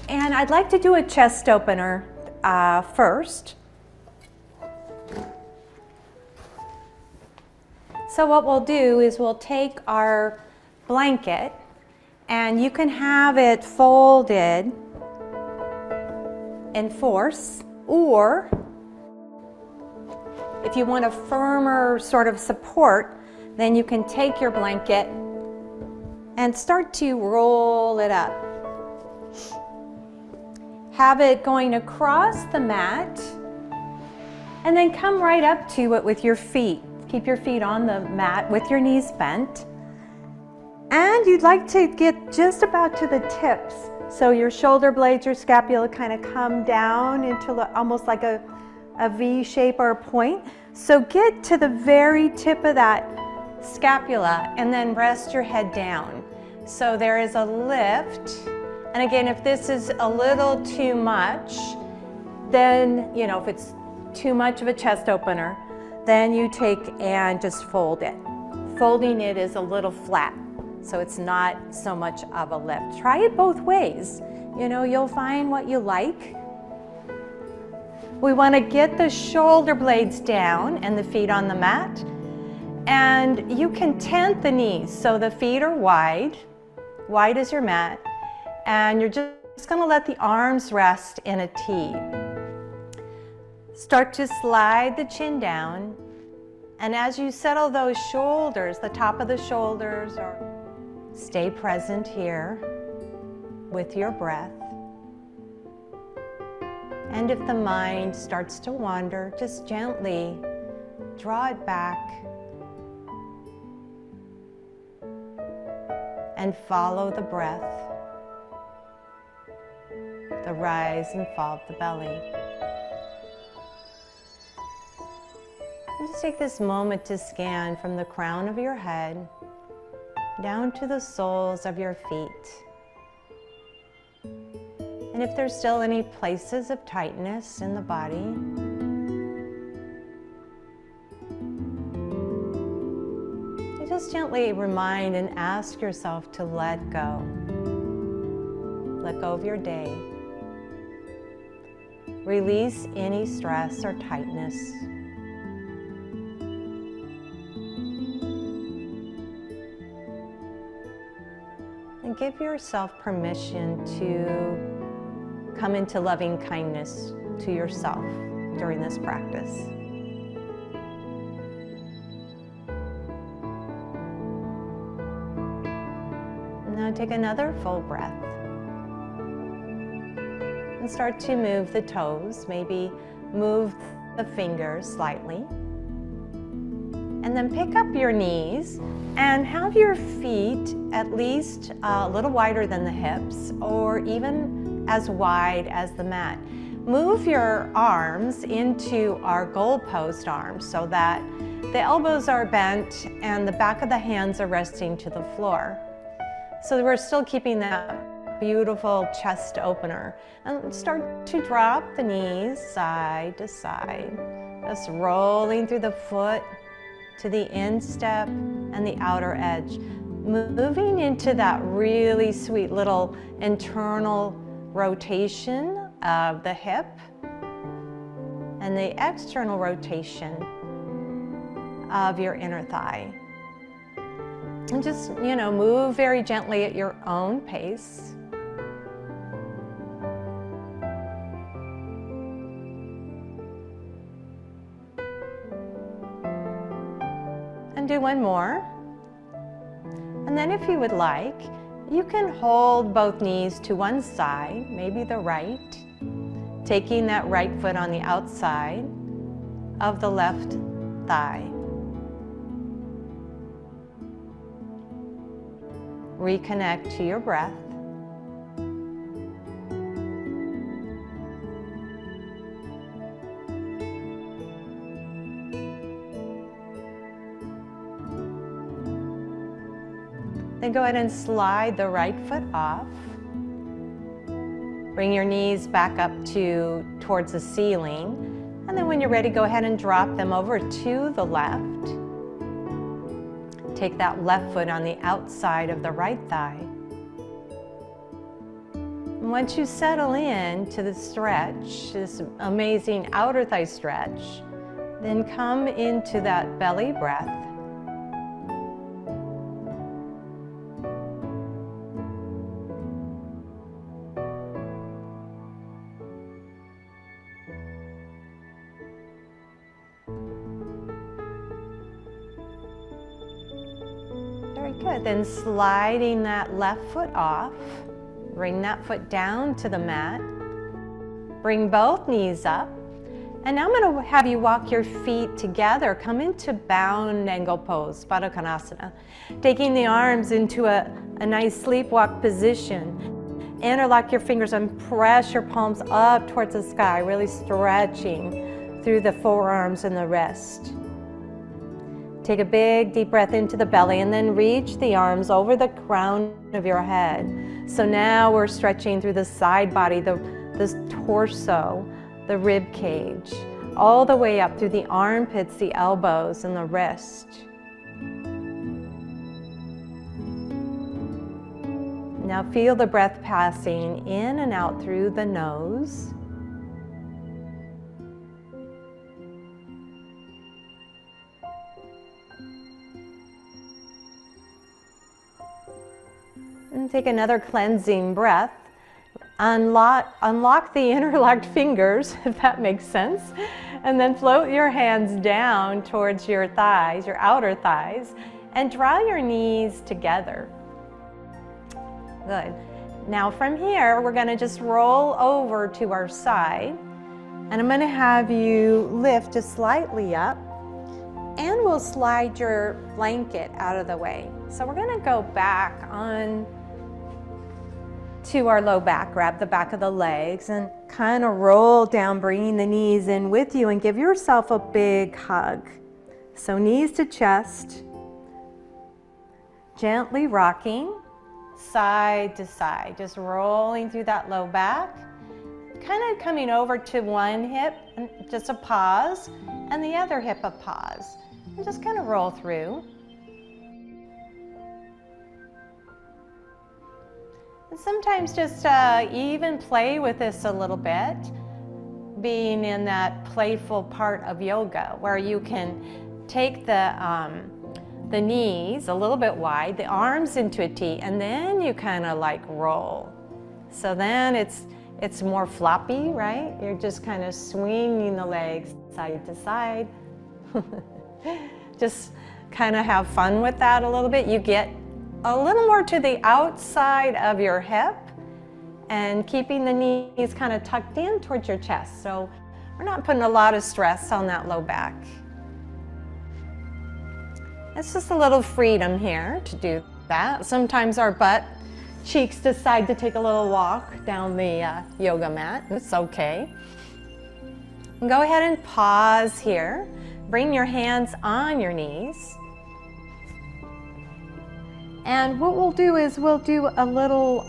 And I'd like to do a chest opener first. So what we'll do is we'll take our blanket, and you can have it folded in force, or if you want a firmer sort of support, then you can take your blanket and start to roll it up. Have it going across the mat, and then come right up to it with your feet. Keep your feet on the mat with your knees bent. And you'd like to get just about to the tips. So your shoulder blades, your scapula kind of come down into almost like a V shape or a point. So get to the very tip of that scapula and then rest your head down. So there is a lift. And again, if this is a little too much, then, if it's too much of a chest opener, then you take and just fold it. Folding it is a little flat, so it's not so much of a lift. Try it both ways. You'll find what you like. We want to get the shoulder blades down and the feet on the mat. And you can tent the knees, so the feet are wide as your mat. And you're just going to let the arms rest in a T. Start to slide the chin down. And as you settle those shoulders, the top of the shoulders, stay present here with your breath. And if the mind starts to wander, just gently draw it back and follow the breath, the rise and fall of the belly. And just take this moment to scan from the crown of your head down to the soles of your feet. And if there's still any places of tightness in the body, you just gently remind and ask yourself to let go. Let go of your day. Release any stress or tightness. And give yourself permission to come into loving kindness to yourself during this practice. Now take another full breath. And start to move the toes, maybe move the fingers slightly. And then pick up your knees and have your feet at least a little wider than the hips, or even as wide as the mat. Move your arms into our goalpost arms so that the elbows are bent and the back of the hands are resting to the floor. So we're still keeping that beautiful chest opener. And start to drop the knees side to side, just rolling through the foot to the instep and the outer edge, moving into that really sweet little internal rotation of the hip and the external rotation of your inner thigh. And just, move very gently at your own pace. And do one more. And then if you would like, you can hold both knees to one side, maybe the right, taking that right foot on the outside of the left thigh. Reconnect to your breath. Then go ahead and slide the right foot off. Bring your knees back up towards the ceiling. And then when you're ready, go ahead and drop them over to the left. Take that left foot on the outside of the right thigh. And once you settle in to the stretch, this amazing outer thigh stretch, then come into that belly breath. Very good. Then sliding that left foot off, bring that foot down to the mat. Bring both knees up. And now I'm going to have you walk your feet together. Come into bound angle pose, Baddha Konasana. Taking the arms into a nice sleepwalk position. Interlock your fingers and press your palms up towards the sky, really stretching through the forearms and the wrist. Take a big deep breath into the belly and then reach the arms over the crown of your head. So now we're stretching through the side body, the torso, the rib cage, all the way up through the armpits, the elbows, and the wrist. Now feel the breath passing in and out through the nose. And take another cleansing breath. Unlock the interlocked fingers, if that makes sense, and then float your hands down towards your thighs, your outer thighs, and draw your knees together. Good. Now from here, we're going to just roll over to our side, and I'm going to have you lift just slightly up, and we'll slide your blanket out of the way. So we're going to go back on to our low back, grab the back of the legs and kind of roll down, bringing the knees in with you, and give yourself a big hug. So knees to chest, gently rocking side to side, just rolling through that low back, kind of coming over to one hip, and just a pause, and the other hip a pause, and just kind of roll through. And sometimes just even play with this a little bit, being in that playful part of yoga where you can take the knees a little bit wide, the arms into a T, and then you kind of like roll. So then it's more floppy, right? You're just kind of swinging the legs side to side. Just kind of have fun with that a little bit. You get a little more to the outside of your hip and keeping the knees kind of tucked in towards your chest. So we're not putting a lot of stress on that low back. It's just a little freedom here to do that. Sometimes our butt cheeks decide to take a little walk down the yoga mat. It's okay. And go ahead and pause here. Bring your hands on your knees. And what we'll do is we'll do a little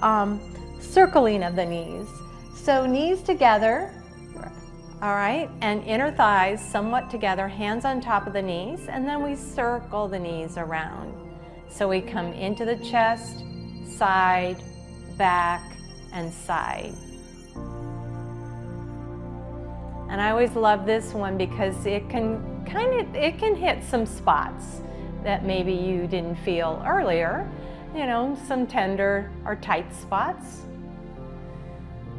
circling of the knees. So knees together, all right, and inner thighs somewhat together, hands on top of the knees, and then we circle the knees around. So we come into the chest, side, back, and side. And I always love this one because it can hit some spots that maybe you didn't feel earlier, you know, some tender or tight spots.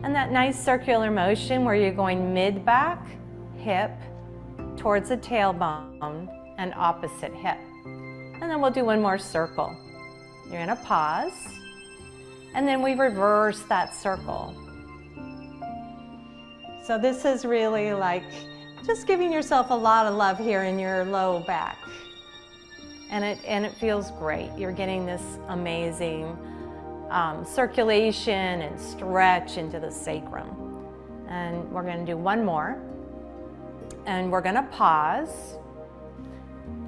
And that nice circular motion where you're going mid-back, hip, towards the tailbone, and opposite hip. And then we'll do one more circle. You're in a pause, and then we reverse that circle. So this is really like just giving yourself a lot of love here in your low back. And it feels great. You're getting this amazing circulation and stretch into the sacrum. And we're going to do one more. And we're going to pause.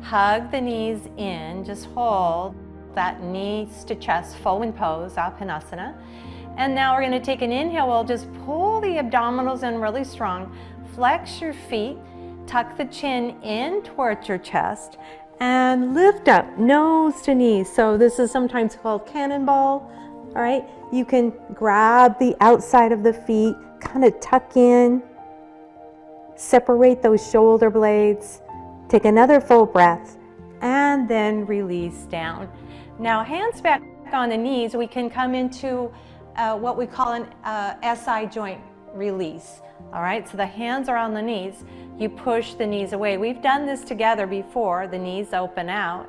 Hug the knees in. Just hold that knees to chest forward pose, Alpanasana. And now we're going to take an inhale. We'll just pull the abdominals in really strong. Flex your feet. Tuck the chin in towards your chest. And lift up, nose to knee. So this is sometimes called cannonball All right, you can grab the outside of the feet, kind of tuck in, separate those shoulder blades, take another full breath, and then release down. Now, hands back on the knees, we can come into what we call an SI joint release. All right, so the hands are on the knees. You push the knees away. We've done this together before. The knees open out.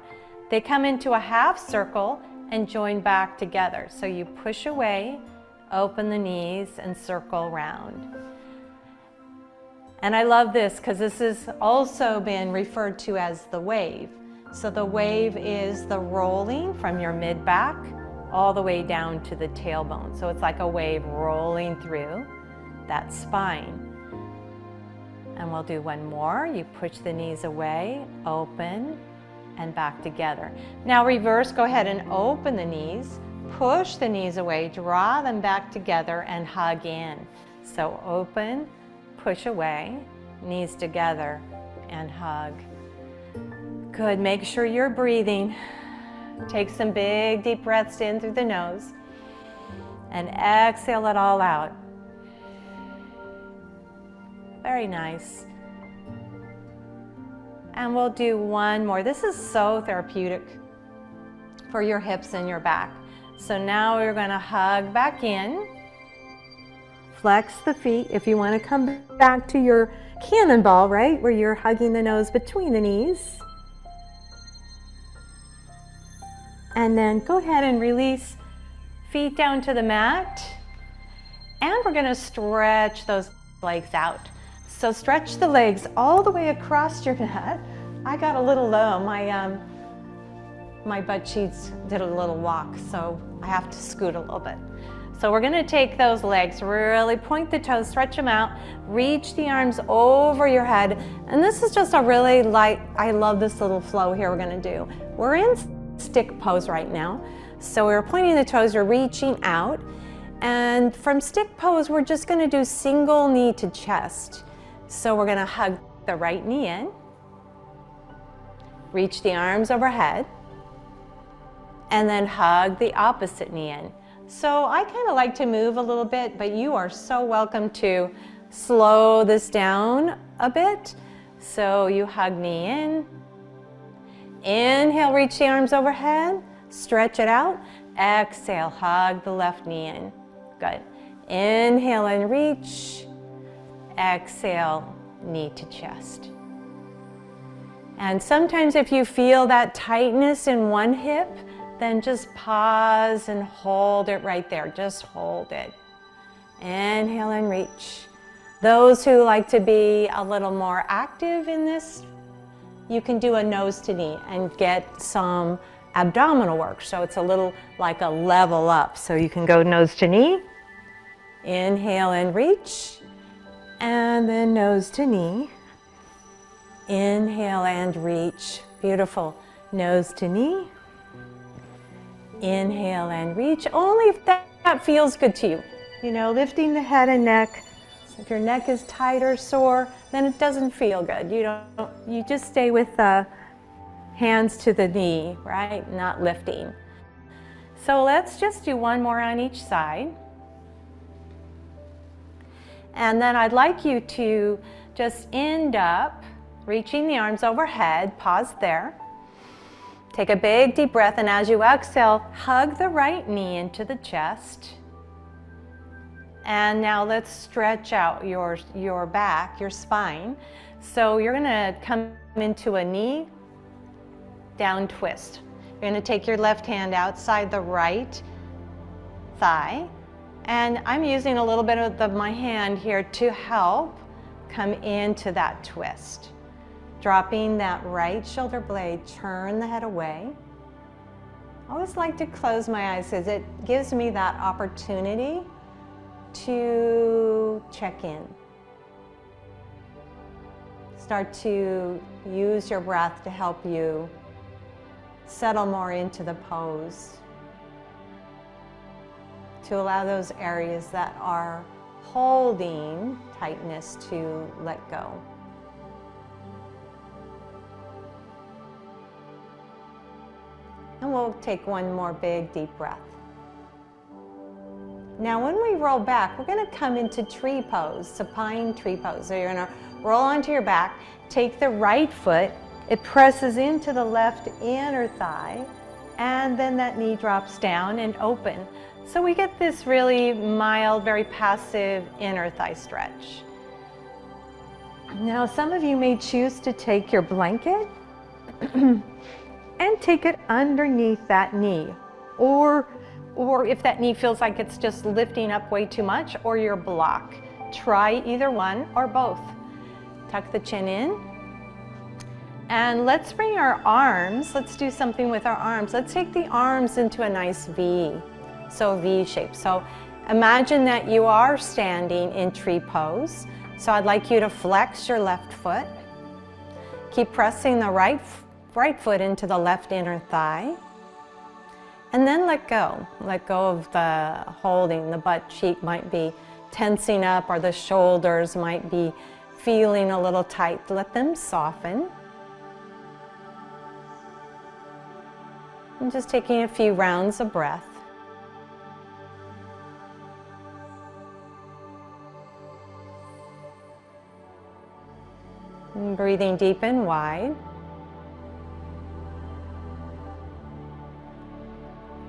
They come into a half circle and join back together. So you push away, open the knees, and circle round. And I love this because this has also been referred to as the wave. So the wave is the rolling from your mid-back all the way down to the tailbone. So it's like a wave rolling through that spine. And we'll do one more. You push the knees away, open, and back together. Now reverse, go ahead and open the knees, push the knees away, draw them back together, and hug in. So open, push away, knees together, and hug. Good, make sure you're breathing. Take some big deep breaths in through the nose, and exhale it all out. Very nice. And we'll do one more. This is so therapeutic for your hips and your back. So now we're going to hug back in. Flex the feet. If you want to come back to your cannonball, right, where you're hugging the nose between the knees. And then go ahead and release feet down to the mat. And we're going to stretch those legs out. So stretch the legs all the way across your mat. I got a little low. My butt cheeks did a little walk, so I have to scoot a little bit. So we're going to take those legs, really point the toes, stretch them out, reach the arms over your head. And this is just a really light, I love this little flow here we're going to do. We're in stick pose right now. So we're pointing the toes, you're reaching out. And from stick pose, we're just going to do single knee to chest. So we're going to hug the right knee in, reach the arms overhead, and then hug the opposite knee in. So I kind of like to move a little bit, but you are so welcome to slow this down a bit. So you hug knee in, inhale, reach the arms overhead, stretch it out, exhale, hug the left knee in. Good. Inhale and reach. Exhale, knee to chest. And sometimes if you feel that tightness in one hip, then just pause and hold it right there. Just hold it. Inhale and reach. Those who like to be a little more active in this, you can do a nose to knee and get some abdominal work. So it's a little like a level up. So you can go nose to knee. Inhale and reach. And then nose to knee. Inhale and reach. Beautiful. Nose to knee. Inhale and reach. Only if that feels good to you. You know, lifting the head and neck. So if your neck is tight or sore, then it doesn't feel good. You just stay with the hands to the knee, right? Not lifting. So let's just do one more on each side. And then I'd like you to just end up reaching the arms overhead. Pause there. Take a big deep breath, and as you exhale, hug the right knee into the chest. And now let's stretch out your back, your spine. So you're going to come into a knee down twist. You're going to take your left hand outside the right thigh. And I'm using a little bit of my hand here to help come into that twist. Dropping that right shoulder blade, turn the head away. I always like to close my eyes because it gives me that opportunity to check in. Start to use your breath to help you settle more into the pose. To allow those areas that are holding tightness to let go. And we'll take one more big deep breath. Now when we roll back, we're going to come into tree pose, supine tree pose. So you're going to roll onto your back, take the right foot, it presses into the left inner thigh, and then that knee drops down and open. So we get this really mild, very passive inner thigh stretch. Now some of you may choose to take your blanket and take it underneath that knee, or if that knee feels like it's just lifting up way too much, or your block. Try either one or both. Tuck the chin in. And let's bring our arms, let's do something with our arms. Let's take the arms into a nice V, so V shape. So imagine that you are standing in tree pose. So I'd like you to flex your left foot. Keep pressing the right foot into the left inner thigh. And then let go. Let go of the holding. The butt cheek might be tensing up, or the shoulders might be feeling a little tight. Let them soften. And just taking a few rounds of breath. And breathing deep and wide.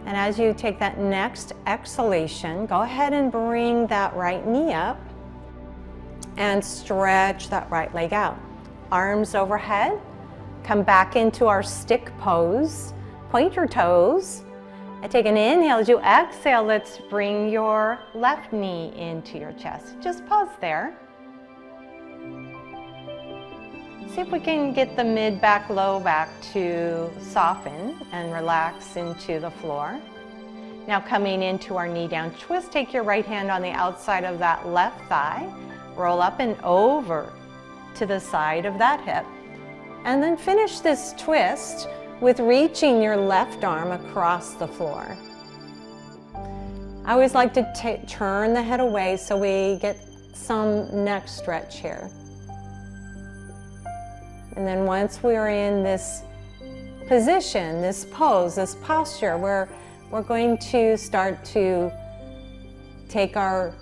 And as you take that next exhalation, go ahead and bring that right knee up and stretch that right leg out. Arms overhead, come back into our stick pose. Point your toes and take an inhale. As you exhale, let's bring your left knee into your chest. Just pause there. See if we can get the mid back, low back to soften and relax into the floor. Now coming into our knee down twist, take your right hand on the outside of that left thigh, roll up and over to the side of that hip. And then finish this twist with reaching your left arm across the floor. I always like to turn the head away so we get some neck stretch here. And then once we're in this position, this pose, this posture, we're going to start to take our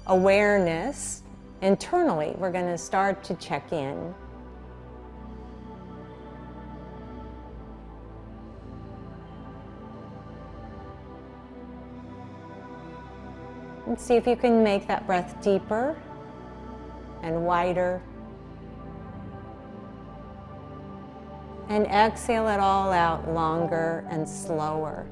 awareness internally. We're going to start to check in. And see if you can make that breath deeper and wider. And exhale it all out longer and slower.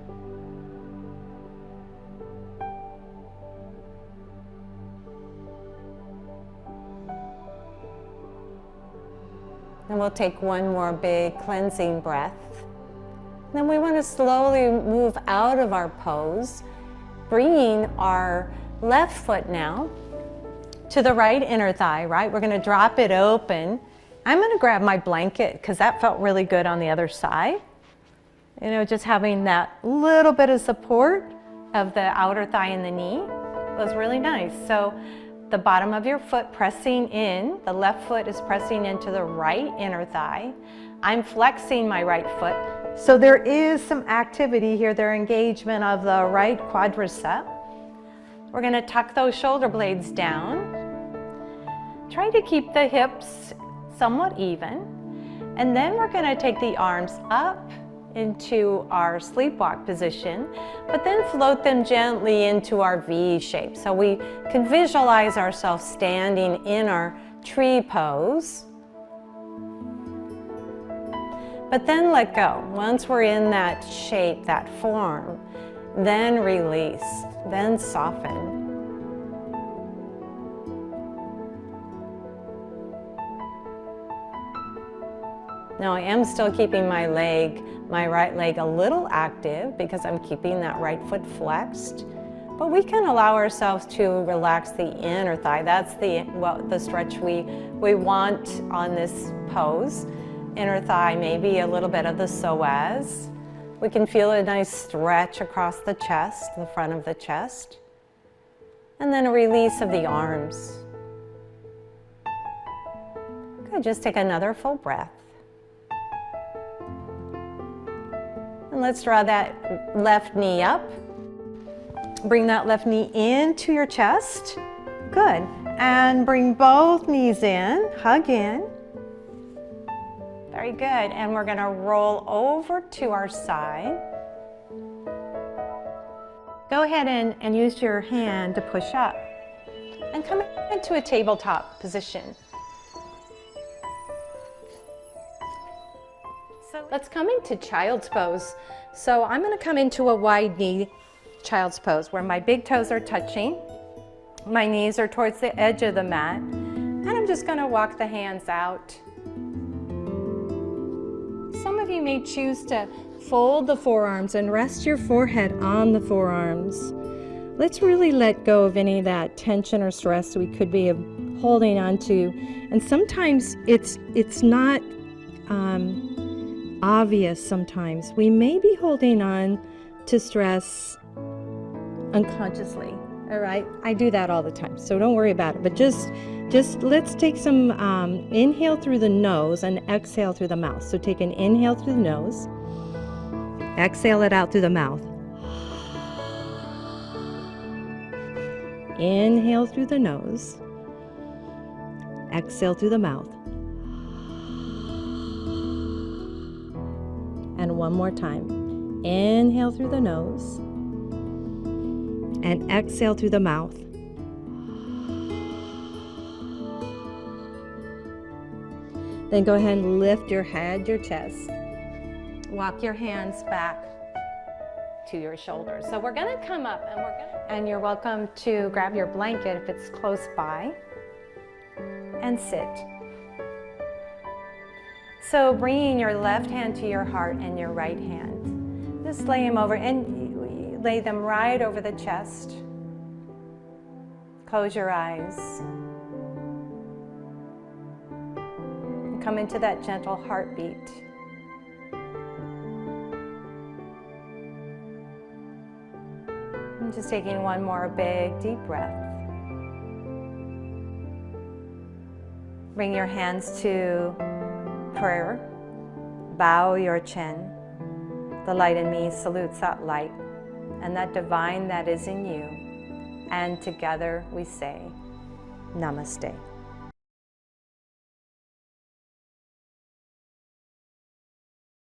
And we'll take one more big cleansing breath. Then we want to slowly move out of our pose, bringing our left foot now to the right inner thigh, right? We're going to drop it open. I'm going to grab my blanket because that felt really good on the other side. You know, just having that little bit of support of the outer thigh and the knee was really nice. So the bottom of your foot pressing in, the left foot is pressing into the right inner thigh. I'm flexing my right foot. So there is some activity here, their engagement of the right quadricep. We're going to tuck those shoulder blades down. Try to keep the hips somewhat even. And then we're going to take the arms up into our sleepwalk position, but then float them gently into our V shape. So we can visualize ourselves standing in our tree pose. But then let go. Once we're in that shape, that form, then release, then soften. Now I am still keeping my right leg a little active because I'm keeping that right foot flexed. But we can allow ourselves to relax the inner thigh. That's the stretch we want on this pose. Inner thigh, maybe a little bit of the psoas. We can feel a nice stretch across the chest, the front of the chest. And then a release of the arms. Good, just take another full breath. And let's draw that left knee up. Bring that left knee into your chest. Good. And bring both knees in, hug in. Very good. And we're going to roll over to our side. Go ahead and use your hand to push up. And come into a tabletop position. So let's come into child's pose. So I'm going to come into a wide knee child's pose where my big toes are touching. My knees are towards the edge of the mat. And I'm just going to walk the hands out. Some of you may choose to fold the forearms and rest your forehead on the forearms. Let's really let go of any of that tension or stress we could be holding on to. And sometimes it's not obvious sometimes. We may be holding on to stress unconsciously, all right? I do that all the time, so don't worry about it. But just let's take some inhale through the nose and exhale through the mouth. So take an inhale through the nose, exhale it out through the mouth. Inhale through the nose, exhale through the mouth. And one more time. Inhale through the nose and exhale through the mouth. Then go ahead and lift your head, your chest. Walk your hands back to your shoulders. So we're going to come up and you're welcome to grab your blanket if it's close by and sit. So bringing your left hand to your heart and your right hand. Just lay them over and lay them right over the chest. Close your eyes. And come into that gentle heartbeat. And just taking one more big deep breath. Bring your hands to prayer. Bow your chin. The light in me salutes that light and that divine that is in you. And together we say, Namaste.